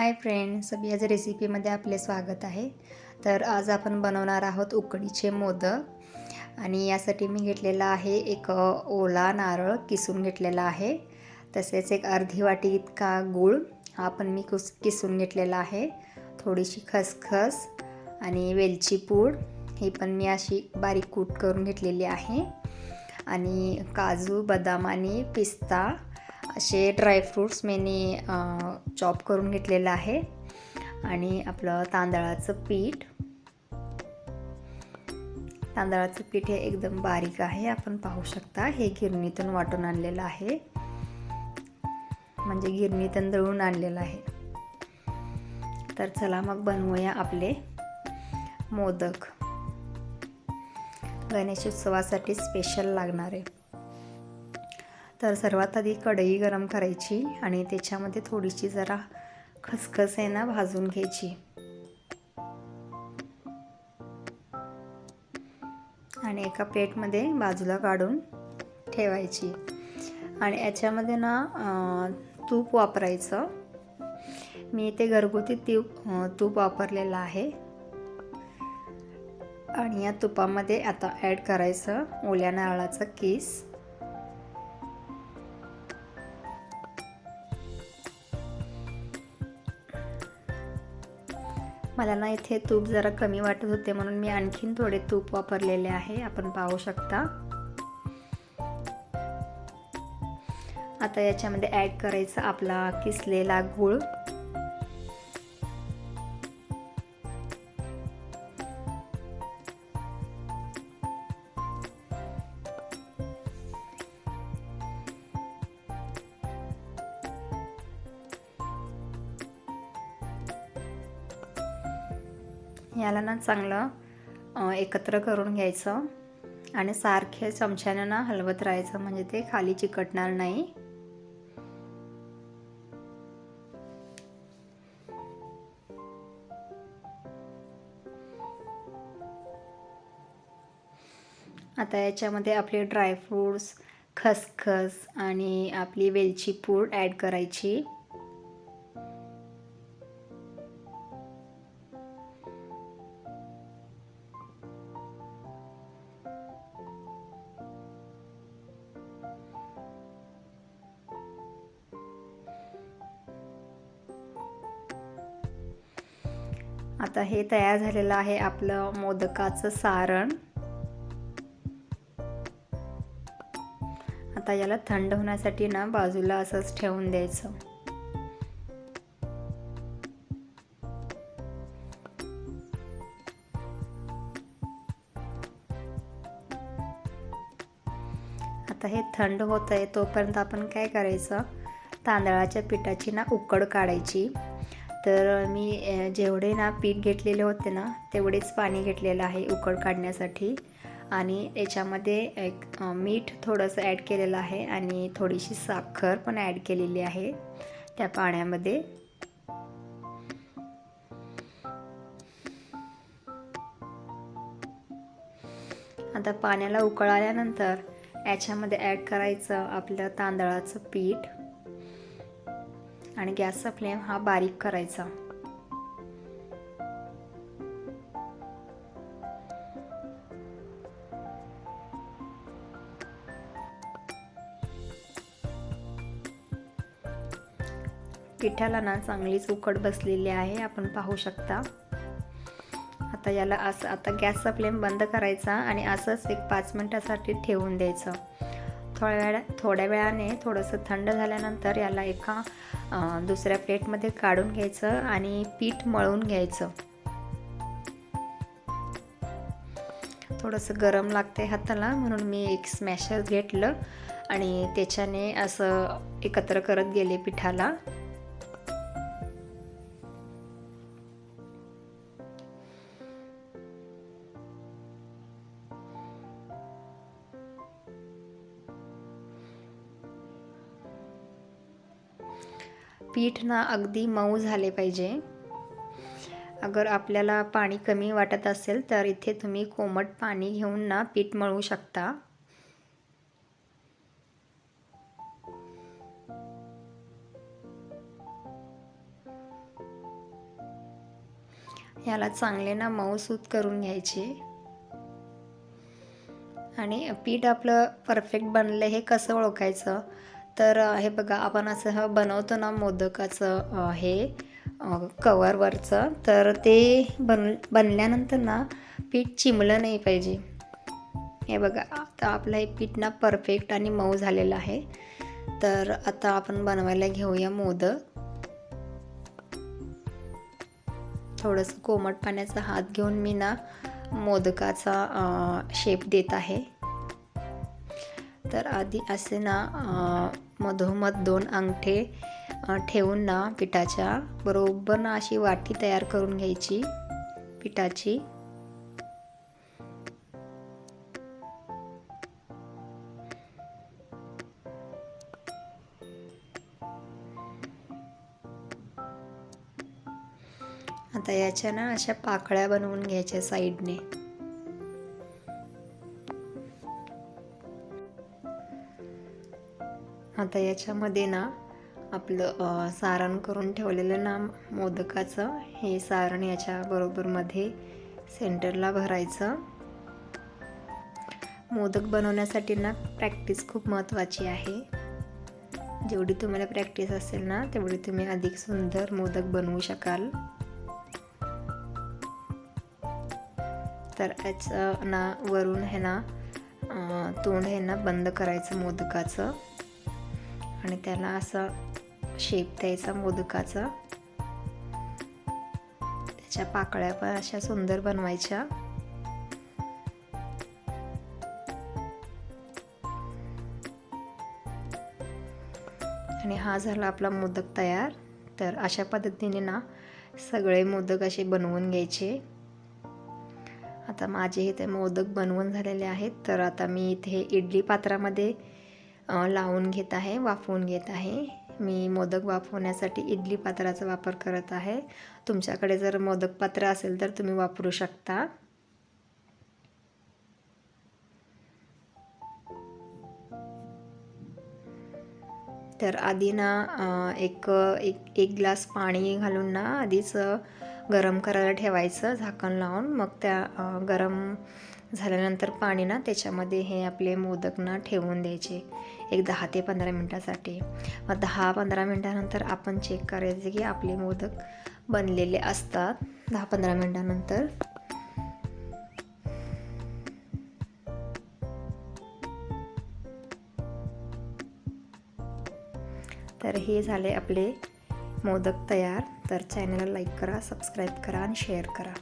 Hi friends, आज रेसिपीमध्ये आपले स्वागत आहे। तर आज आपण बनवणार आहोत उकडीचे मोदक आणि यासाठी मी घेतलेला आहे एक ओला नारळ किसून घेतलेला आहे। तसेच एक अर्धी वाटी इतका गूळ हा पण मी किसून घेतलेला आहे। थोडीशी खसखस आणि वेलची पूड ही पण मी अशी बारीक कूट करून घेतलेली आहे आणि काजू, बदाम आणि पिस्ता असे ड्रायफ्रूट्स मी चॉप करून घेतलेलं आहे आणि आपलं तांदळाचं पीठ हे एकदम बारीक आहे। आपण पाहू शकता हे गिरणीतून वाटून आणलेलं आहे, म्हणजे गिरणीतून दळून आणलेलं आहे। तर चला मग बनवूया आपले मोदक। गणेशोत्सवासाठी स्पेशल लागणारे। तर सर्वात आधी कढई गरम करायची आणि त्याच्यामध्ये थोडीशी जरा खसखस आहे ना भाजून घ्यायची आणि एका प्लेटमध्ये बाजूला काढून ठेवायची आणि याच्यामध्ये ना तूप वापरायचं। मी इथे घरगुती तूप वापरलेलं आहे आणि या तुपामध्ये आता ॲड करायचं ओल्या नारळाचा किस। मला ना इथे तूप जरा कमी वाटत होते म्हणून मी आणखीन थोडे तूप वापरलेले आहे, आपण पाहू शकता। आता याच्यामध्ये ॲड करायचा आपला किसलेला गूळ याला ना चांगलं एकत्र करून घ्यायचं आणि सारखे चमच्याने ना हलवत राहायचं, म्हणजे ते खाली चिकटणार नाही। आता याच्यामध्ये आपले ड्रायफ्रूट्स, खसखस आणि आपली वेलची पूड ॲड करायची। आता हे तयार झालेलं आहे आपलं मोदकाचं सारण। आता याला थंड होण्यासाठी ना बाजूला असंच ठेवून द्यायचं। आता हे थंड होत आहे तोपर्यंत आपण काय करायचं, तांदळाच्या पिठाची ना उकड काढायची। तर मी जेवढे ना पीठ घेतलेले होते ना तेवढेच पाणी घेतलेलं आहे उकड काढण्यासाठी आणि याच्यामध्ये एक मीठ थोडंसं ॲड केलेलं आहे आणि थोडीशी साखर पण ॲड केलेली आहे त्या पाण्यामध्ये। आता पाण्याला उकळ आल्यानंतर याच्यामध्ये ॲड करायचं आपलं तांदळाचं पीठ आणि गॅसचा फ्लेम हा बारीक करायचा। पिठाला ना चांगलीच उकड बसलेली आहे, आपण पाहू शकता। आता याला आता गॅसचा फ्लेम बंद करायचा आणि असंच एक 5 मिनिटासाठी ठेवून द्यायचं। थोड्या वेळाने थोडंसं थंड झाल्यानंतर याला एका दुसऱ्या प्लेटमध्ये काढून घ्यायचं आणि पीठ मळून घ्यायचं। थोडंसं गरम लागते हाताला म्हणून मी एक स्मॅशर घेतलं आणि त्याच्याने असं एकत्र करत गेले पिठाला। पीठ ना अगदी मऊ झाले पाहिजे। अगर आपल्याला पाणी कमी वाटत असेल तर इथे तुम्ही कोमट पाणी घेऊन ना पीठ मळू शकता। ह्याला चांगले ना मऊसूत करून घ्यायचे. आणि पीठ आपलं परफेक्ट बनलं हे कसं ओळखायचं, तर हे बघा आपण असं बनवतो ना मोदकाचं हे कवरवरचं, तर ते बनल्यानंतर ना पीठ चिमलं नाही पाहिजे. हे बघा आता आपलं हे पीठ ना परफेक्ट आणि मऊ झालेलं आहे. तर आता आपण बनवायला घेऊया मोदक. थोडंसं कोमट पाण्याचा हात घेऊन मी ना मोदकाचा शेप देत आहे. तर आधी असे ना मधोमध 2 अंगठे ठेवून ना पिठाच्या बरोबर ना अशी वाटी तयार करून घ्यायची पिठाची. आता याच्या ना अशा पाकळ्या बनवून घ्यायच्या साईडने. आता याच्यामध्ये ना आपलं सारण करून ठेवलेलं ना मोदकाचं हे सारण याच्या बरोबर मध्ये सेंटरला भरायचं. मोदक बनवण्यासाठी ना प्रॅक्टिस खूप महत्त्वाची आहे. जेवढी तुम्हाला प्रॅक्टिस असेल ना तेवढी तुम्ही अधिक सुंदर मोदक बनवू शकाल. तर याचं ना वरून हे ना तोंड हे ना बंद करायचं मोदकाचं आणि त्याला असा शेप द्यायचा मोदकाचा. त्याच्या पाकळ्या पण अशा सुंदर बनवायच्या. आणि हा झाला आपला मोदक तयार. तर अशा पद्धतीने ना सगळे मोदक असे बनवून घ्यायचे. आता माझे इथे मोदक बनवून झालेले आहेत. तर आता मी इथे इडली पात्रामध्ये लावून घेत आहे, वाफवून घेत आहे. मी मोदक वाफवण्यासाठी इडली पात्राचा वापर करत आहे. तुमच्याकडे जर मोदक पात्र असेल तर तुम्ही वापरू शकता. तर आधी ना एक ग्लास पाणी घालून ना आधीच गरम करायला ठेवायचं झाकण लावून. मग त्या गरम झाल्यानंतर पाणी ना त्याच्यामध्ये हे आपले मोदक ना ठेवून द्यायचे एक 10 ते 15 मिनटासाठी. मग 10-15 मिनटानंतर आपण चेक करायचे की आपले मोदक बनलेले असतात 10-15 मिनटानंतर. तर हे झाले आपले मोदक तयार. तर चॅनलला लाईक करा, सबस्क्राईब करा आणि शेअर करा.